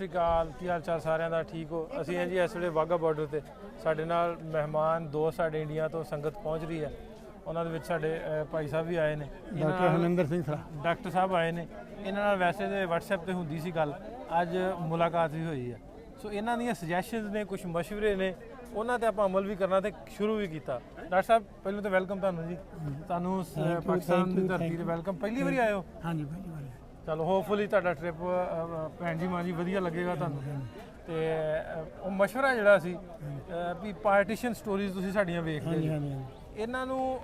ਸ਼੍ਰੀ ਅਕਾਲ, ਕੀ ਹਾਲ ਚਾਲ ਸਾਰਿਆਂ ਦਾ? ਠੀਕ ਹੋ? ਅਸੀਂ ਹਾਂ ਜੀ ਇਸ ਵੇਲੇ ਵਾਹਗਾ ਬਾਰਡਰ ਤੇ। ਸਾਡੇ ਨਾਲ ਮਹਿਮਾਨ ਦੋਸਤ ਸਾਡੇ ਇੰਡੀਆ ਤੋਂ ਸੰਗਤ ਪਹੁੰਚ ਰਹੀ ਹੈ। ਉਹਨਾਂ ਦੇ ਵਿੱਚ ਸਾਡੇ ਭਾਈ ਸਾਹਿਬ ਵੀ ਆਏ ਨੇ, doctor Harminder Singh sir, doctor Sahib ਆਏ ਨੇ। ਇਹਨਾਂ ਨਾਲ ਵੈਸੇ ਤਾਂ WhatsApp ਤੇ ਹੁੰਦੀ ਸੀ ਗੱਲ, ਅੱਜ ਮੁਲਾਕਾਤ ਵੀ ਹੋਈ ਹੈ। ਸੋ ਇਹਨਾਂ ਦੀਆਂ ਸੁਜੈਸ਼ਨਸ ਨੇ, ਕੁਝ ਮਸ਼ਵਰੇ ਨੇ, ਉਹਨਾਂ ਤੇ ਆਪਾਂ ਅਮਲ ਵੀ ਕਰਨਾ ਤੇ ਸ਼ੁਰੂ ਵੀ ਕੀਤਾ। ਡਾਕਟਰ ਸਾਹਿਬ ਪਹਿਲਾਂ ਤਾਂ ਵੈਲਕਮ ਤੁਹਾਨੂੰ ਜੀ, ਤੁਹਾਨੂੰ ਪਾਕਿਸਤਾਨ ਦੀ ਧਰਤੀ ਤੇ ਵੈਲਕਮ। ਪਹਿਲੀ ਵਾਰੀ ਆਏ ਹੋ? ਹਾਂਜੀ ਪਹਿਲੀ ਵਾਰੀ। ਚਲੋ ਹੋਪਫੁਲੀ ਤੁਹਾਡਾ ਟ੍ਰਿਪ ਭੈਣ ਜੀ ਮਾਂ ਜੀ ਵਧੀਆ ਲੱਗੇਗਾ ਤੁਹਾਨੂੰ। ਤੇ ਉਹ ਮਸ਼ਵਰਾ ਜਿਹੜਾ ਸੀ ਵੀ ਪਾਰਟੀਸ਼ਨ ਸਟੋਰੀਜ਼ ਤੁਸੀਂ ਸਾਡੀਆਂ ਵੇਖਦੇ ਜੀ, ਇਹਨਾਂ ਨੂੰ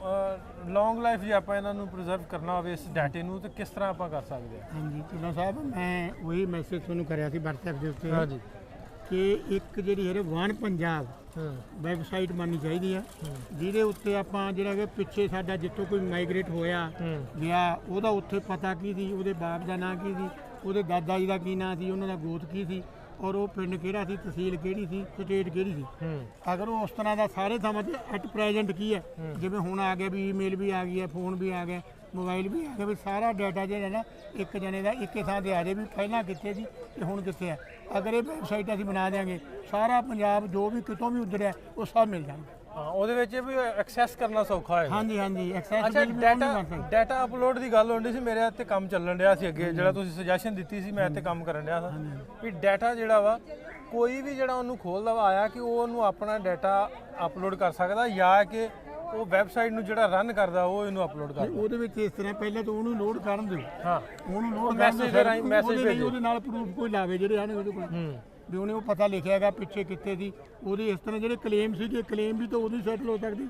ਲੌਂਗ ਲਾਈਫ ਜੇ ਆਪਾਂ ਇਹਨਾਂ ਨੂੰ ਪ੍ਰੀਜ਼ਰਵ ਕਰਨਾ ਹੋਵੇ ਇਸ ਡਾਟੇ ਨੂੰ, ਤੇ ਕਿਸ ਤਰ੍ਹਾਂ ਆਪਾਂ ਕਰ ਸਕਦੇ ਹਾਂ? ਹਾਂਜੀ ਢਿੱਲੋਂ ਸਾਹਿਬ, ਮੈਂ ਉਹੀ ਮੈਸੇਜ ਤੁਹਾਨੂੰ ਕਰਿਆ ਸੀ WhatsApp ਦੇ ਉੱਤੇ। ਹਾਂਜੀ ਕਿ ਇੱਕ ਜਿਹੜੀ ਹੈ ਵਨ ਪੰਜਾਬ ਵੈਬਸਾਈਟ ਬਣਨੀ ਚਾਹੀਦੀ ਹੈ, ਜਿਹਦੇ ਉੱਤੇ ਆਪਾਂ ਜਿਹੜਾ ਕਿ ਪਿੱਛੇ ਸਾਡਾ ਜਿੱਥੋਂ ਕੋਈ ਮਾਈਗ੍ਰੇਟ ਹੋਇਆ ਗਿਆ ਉਹਦਾ ਉੱਥੇ ਪਤਾ ਕੀ ਸੀ, ਉਹਦੇ ਬਾਪ ਦਾ ਨਾਂ ਕੀ ਸੀ, ਉਹਦੇ ਦਾਦਾ ਜੀ ਦਾ ਕੀ ਨਾਂ ਸੀ, ਉਹਨਾਂ ਦਾ ਗੋਤ ਕੀ ਸੀ, ਔਰ ਉਹ ਪਿੰਡ ਕਿਹੜਾ ਸੀ, ਤਹਿਸੀਲ ਕਿਹੜੀ ਸੀ, ਸਟੇਟ ਕਿਹੜੀ ਸੀ। ਅਗਰ ਉਹ ਉਸ ਤਰ੍ਹਾਂ ਦਾ ਸਾਰੇ ਥਾਵਾਂ 'ਤੇ ਐਟ ਪ੍ਰੈਜੈਂਟ ਕੀ ਹੈ, ਜਿਵੇਂ ਹੁਣ ਆ ਗਿਆ ਵੀ ਈਮੇਲ ਵੀ ਆ ਗਈ ਹੈ, ਫੋਨ ਵੀ ਆ ਗਿਆ, ਮੋਬਾਈਲ ਵੀ ਆ ਗਿਆ, ਵੀ ਸਾਰਾ ਡਾਟਾ ਜਿਹੜਾ ਨਾ ਇੱਕ ਜਣੇ ਦਾ ਇੱਕੇ ਥਾਂ 'ਤੇ ਆ ਜਾਏ ਵੀ ਪਹਿਲਾਂ ਕਿੱਥੇ ਸੀ ਤੇ ਹੁਣ ਕਿੱਥੇ ਹੈ। ਅਗਰ ਇਹ ਵੈਬਸਾਈਟ ਅਸੀਂ ਬਣਾ ਦਿਆਂਗੇ, ਸਾਰਾ ਪੰਜਾਬ ਜੋ ਵੀ ਕਿਤੋਂ ਵੀ ਉਧਰਿਆ ਉਹ ਸਭ ਮਿਲ ਜਾਣਗੇ। ਹਾਂ, ਉਹਦੇ ਵਿੱਚ ਵੀ ਐਕਸੈਸ ਕਰਨਾ ਸੌਖਾ ਹੈ। ਹਾਂਜੀ ਹਾਂਜੀ, ਅੱਛਾ, ਐਕਸੈਸ ਡਾਟਾ ਅਪਲੋਡ ਦੀ ਗੱਲ ਹੁੰਦੀ ਸੀ, ਮੇਰੇ ਇੱਥੇ ਕੰਮ ਚੱਲਣ ਰਿਹਾ ਸੀ ਅੱਗੇ, ਜਿਹੜਾ ਤੁਸੀਂ ਸੁਜੈਸ਼ਨ ਦਿੱਤੀ ਸੀ ਮੈਂ ਇੱਥੇ ਕੰਮ ਕਰਨ ਰਿਹਾ ਸੀ ਵੀ ਡਾਟਾ ਜਿਹੜਾ ਵਾ ਕੋਈ ਵੀ ਜਿਹੜਾ ਉਹਨੂੰ ਖੋਲਦਾ ਵਾ ਆਇਆ ਕਿ ਉਹ ਉਹਨੂੰ ਆਪਣਾ ਡਾਟਾ ਅਪਲੋਡ ਕਰ ਸਕਦਾ, ਜਾਂ ਕਿ ਉਹ ਵੈਬਸਾਈਟ ਨੂੰ ਜਿਹੜਾ ਰਨ ਕਰਦਾ ਉਹ ਇਹਨੂੰ ਅਪਲੋਡ ਕਰਦਾ। ਉਹਦੇ ਵਿੱਚ ਇਸ ਤਰ੍ਹਾਂ ਪਹਿਲਾਂ ਤਾਂ ਉਹਨੂੰ ਲੋਡ ਕਰਨ ਦਿਓ। ਹਾਂ, ਉਹਨੂੰ ਲੋਡ ਮੈਸੇਜ ਦੇ ਰਾਹੀਂ ਮੈਸੇਜ ਭੇਜੋ, ਉਹਦੇ ਨਾਲ ਪ੍ਰੂਫ ਕੋਈ ਲਾਵੇ ਜਿਹੜੇ ਹਨ ਉਹਦੇ ਕੋਲ ਵੀ ਉਹਨੇ ਉਹ ਪਤਾ ਲਿਖਿਆ ਹੈਗਾ ਪਿੱਛੇ ਕਿੱਥੇ ਸੀ ਉਹਦੀ। ਇਸ ਤਰ੍ਹਾਂ ਜਿਹੜੇ ਕਲੇਮ ਸੀਗੇ, ਕਲੇਮ ਵੀ ਤਾਂ ਉਹਦੀ ਸੈਟਲ ਹੋ ਸਕਦੀ।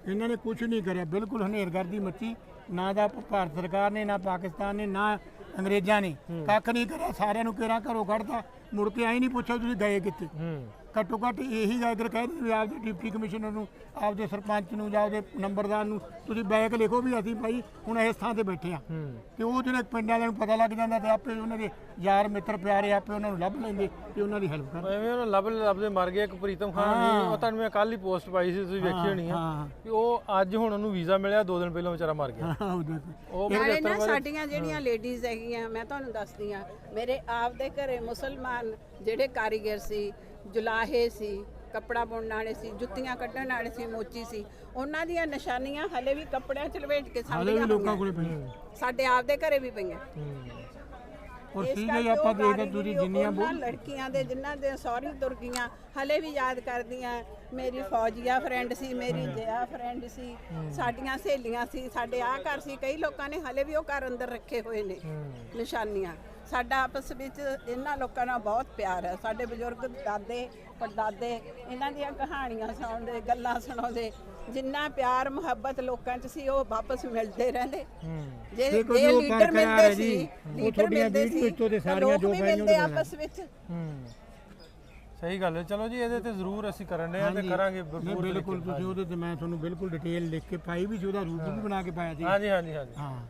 ਇਹਨਾਂ ਨੇ ਕੁਝ ਨਹੀਂ ਕਰਿਆ, ਬਿਲਕੁਲ ਹਨੇਰਗਰਦੀ ਮੱਚੀ। ਨਾ ਦਾ ਭਾਰਤ ਸਰਕਾਰ ਨੇ, ਨਾ ਪਾਕਿਸਤਾਨ ਨੇ, ਨਾ ਅੰਗਰੇਜ਼ਾਂ ਨੇ ਕੱਖ ਨਹੀਂ ਕਰਿਆ। ਸਾਰਿਆਂ ਨੂੰ ਕਿਹੜਾ ਘਰੋਂ ਕੱਢਤਾ, ਮੁੜ ਕੇ ਆਈ ਨਹੀਂ ਪੁੱਛਿਆ ਤੁਸੀਂ ਗਏ ਕਿੱਥੇ। ਘੱਟੋ ਘੱਟ ਇਹੀ ਅਗਰ ਕਹਿ ਦਿੰਦੇ ਵੀ ਆਪਦੇ ਡਿਪਟੀ ਕਮਿਸ਼ਨਰ ਨੂੰ, ਆਪਦੇ ਸਰਪੰਚ ਨੂੰ ਜਾਂ ਆਪਦੇ ਨੰਬਰਦਾਰ ਨੂੰ ਤੁਸੀਂ ਬੈਕ ਲਿਖੋ ਵੀ ਅਸੀਂ ਭਾਈ ਹੁਣ ਇਸ ਥਾਂ ਤੇ ਬੈਠੇ ਆ, ਤੇ ਉਹ ਜਿਹੜੇ ਪਿੰਡ ਵਾਲਿਆਂ ਨੂੰ ਪਤਾ ਲੱਗ ਜਾਂਦਾ ਤੇ ਆਪੇ ਉਹਨਾਂ ਦੇ ਯਾਰ ਮਿੱਤਰ ਪਿਆਰੇ ਆਪੇ ਉਹਨਾਂ ਨੂੰ ਲੱਭ ਲੈਂਦੇ ਤੇ ਉਹਨਾਂ ਦੀ ਹੈਲਪ ਕਰਦੇ। ਐਵੇਂ ਉਹਨਾਂ ਲੱਭਦੇ ਮਰ ਗਏ। ਇੱਕ ਪ੍ਰੀਤਮ ਖਾਨ ਨਹੀਂ, ਉਹ ਤੁਹਾਨੂੰ ਮੈਂ ਕੱਲ ਹੀ ਪੋਸਟ ਪਾਈ ਸੀ, ਤੁਸੀਂ ਵੇਖੀ ਹੋਣੀ ਆ ਕਿ ਉਹ ਅੱਜ ਹੁਣ ਉਹਨੂੰ ਵੀਜ਼ਾ ਮਿਲਿਆ, 2 ਦਿਨ ਪਹਿਲਾਂ ਵਿਚਾਰਾ ਮਰ ਗਿਆ। ਉਹ ਨਾ ਸਾਡੀਆਂ ਜਿਹੜੀਆਂ ਲੇਡੀਜ਼ ਹੈਗੀਆਂ, ਮੈਂ ਤੁਹਾਨੂੰ ਦੱਸਦੀ ਆ, ਮੇਰੇ ਆਪ ਦੇ ਘਰੇ ਮੁਸਲਮਾਨ ਜਿਹੜੇ ਕਾਰੀਗਰ ਸੀ, ਜੁਲਾਹੇ ਸੀ, ਕੱਪੜਾ ਬੁਣਨ ਵਾਲੇ ਸੀ, ਜੁੱਤੀਆਂ ਕੱਢਣ ਵਾਲੇ ਸੀ, ਮੋਚੀ ਸੀ, ਉਹਨਾਂ ਦੀਆਂ ਨਿਸ਼ਾਨੀਆਂ ਹਲੇ ਵੀ ਕੱਪੜਿਆਂ 'ਚ ਲਪੇਟ ਕੇ ਸਾਡੇ ਆਪ ਦੇ ਘਰੇ ਵੀ ਪਈਆਂ। ਔਰ ਸੀਗੇ ਆਪਾਂ ਦੇਖਦੇ ਤੁਸੀਂ ਜਿੰਨੀਆਂ ਲੜਕੀਆਂ ਦੇ ਜਿਨ੍ਹਾਂ ਦੇ ਸਹੁਰੀ ਤੁਰ ਗਈਆਂ ਹਲੇ ਵੀ ਯਾਦ ਕਰਦੀਆਂ। ਮੇਰੀ ਫੌਜੀਆ ਫਰੈਂਡ ਸੀ, ਮੇਰੀ ਜਿਆ ਫਰੈਂਡ ਸੀ, ਸਾਡੀਆਂ ਸਹੇਲੀਆਂ ਸੀ, ਸਾਡੇ ਆਹ ਘਰ ਸੀ। ਕਈ ਲੋਕਾਂ ਨੇ ਹਲੇ ਵੀ ਉਹ ਘਰ ਅੰਦਰ ਰੱਖੇ ਹੋਏ ਨੇ ਨਿਸ਼ਾਨੀਆਂ। ਸਾਡਾ ਆਪਸ ਵਿੱਚ ਇਹਨਾਂ ਲੋਕਾਂ ਨਾਲ ਬਹੁਤ ਪਿਆਰ ਹੈ। ਸਾਡੇ ਬਜ਼ੁਰਗ ਦਾਦੇ ਪੜਦਾਦੇ ਇਹਨਾਂ ਦੀਆਂ ਕਹਾਣੀਆਂ ਸੁਣਾਉਂਦੇ, ਗੱਲਾਂ ਸੁਣਾਉਂਦੇ। ਜਿੰਨਾ ਪਿਆਰ ਮੁਹੱਬਤ ਲੋਕਾਂ 'ਚ ਸੀ ਉਹ ਵਾਪਸ ਮਿਲਦੇ ਰਹਿੰਦੇ। ਜੇ ਲੀਡਰ ਮਿਲਦੇ ਸੀ, ਲੀਡਰ ਮਿਲਦੇ ਸੀ, ਲੋਕ ਵੀ ਮਿਲਦੇ ਆਪਸ ਵਿੱਚ। ਸਹੀ ਗੱਲ ਹੈ। ਚਲੋ ਜੀ, ਇਹਦੇ ਤੇ ਜ਼ਰੂਰ ਅਸੀਂ ਕਰਨ ਦੇ ਆ ਤੇ ਕਰਾਂਗੇ ਬਿਲਕੁਲ। ਤੁਸੀਂ ਉਹਦੇ ਤੇ ਮੈਂ ਤੁਹਾਨੂੰ ਬਿਲਕੁਲ ਡਿਟੇਲ ਲਿਖ ਕੇ ਪਾਈ ਵੀ ਸੀ, ਉਹਦਾ ਰੂਪ ਵੀ ਬਣਾ ਕੇ ਪਾਇਆ ਸੀ। ਹਾਂਜੀ ਹਾਂਜੀ ਹਾਂਜੀ, ਹਾਂ,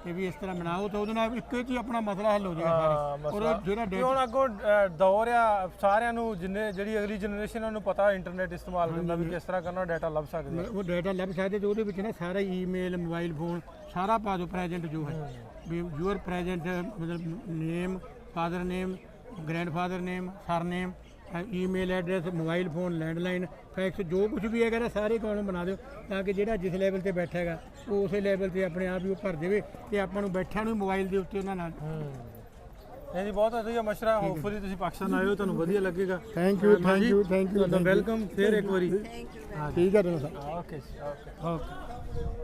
ਤੇ ਵੀ ਇਸ ਤਰ੍ਹਾਂ ਬਣਾਓ ਤਾਂ ਉਹਦੇ ਨਾਲ ਇੱਕੇ 'ਚ ਹੀ ਆਪਣਾ ਮਸਲਾ ਹੱਲ ਹੋ ਜਾਏਗਾ। ਔਰ ਜਿਹੜਾ ਹੁਣ ਅੱਗੋਂ ਦੌਰ ਆ, ਸਾਰਿਆਂ ਨੂੰ ਜਿਹੜੀ ਅਗਲੀ ਜਨਰੇਸ਼ਨ ਉਹਨੂੰ ਪਤਾ ਇੰਟਰਨੈਟ ਇਸਤੇਮਾਲ ਕਰਨਾ ਵੀ ਕਿਸ ਤਰ੍ਹਾਂ ਕਰਨਾ, ਡਾਟਾ ਲੱਭ ਸਕਦੇ। ਉਹ ਡਾਟਾ ਲੱਭ ਸਕਦੇ ਤੇ ਉਹਦੇ ਵਿੱਚ ਨਾ ਸਾਰਾ ਈਮੇਲ, ਮੋਬਾਈਲ ਫੋਨ ਸਾਰਾ ਪਾ ਦਿਓ ਪ੍ਰੈਜੈਂਟ ਜੋ ਹੈ, ਵੀ ਯੂਅਰ ਪ੍ਰੈਜੈਂਟ ਮਤਲਬ name, father name, grandfather name, surname, email address, mobile phone, landline, fax, ਜੋ ਕੁਝ ਵੀ ਹੈਗਾ ਨਾ ਸਾਰੇ ਕਾਲਮ ਬਣਾ ਦਿਓ, ਤਾਂ ਕਿ ਜਿਹੜਾ ਜਿਸ ਲੈਵਲ ਤੇ ਬੈਠਾ ਹੈਗਾ ਉਹ ਉਸੇ ਲੈਵਲ ਤੇ ਆਪਣੇ ਆਪ ਹੀ ਉਹ ਭਰ ਦੇਵੇ ਤੇ ਆਪਾਂ ਨੂੰ ਬੈਠਿਆਂ ਨੂੰ ਮੋਬਾਈਲ ਦੇ ਉੱਤੇ ਉਹਨਾਂ ਨਾਲ। ਜੀ ਬਹੁਤ ਵਧੀਆ ਮਸ਼ਵਰਾ। ਹੋਪਫੁਲੀ ਤੁਸੀਂ ਪਾਕਿਸਤਾਨ ਆਏ ਹੋ, ਤੁਹਾਨੂੰ ਵਧੀਆ ਲੱਗੇਗਾ। Thank you thank you thank you, welcome ਫਿਰ ਇੱਕ ਵਾਰੀ। ਠੀਕ ਹੈ ਦੋਸਤ। Okay okay okay.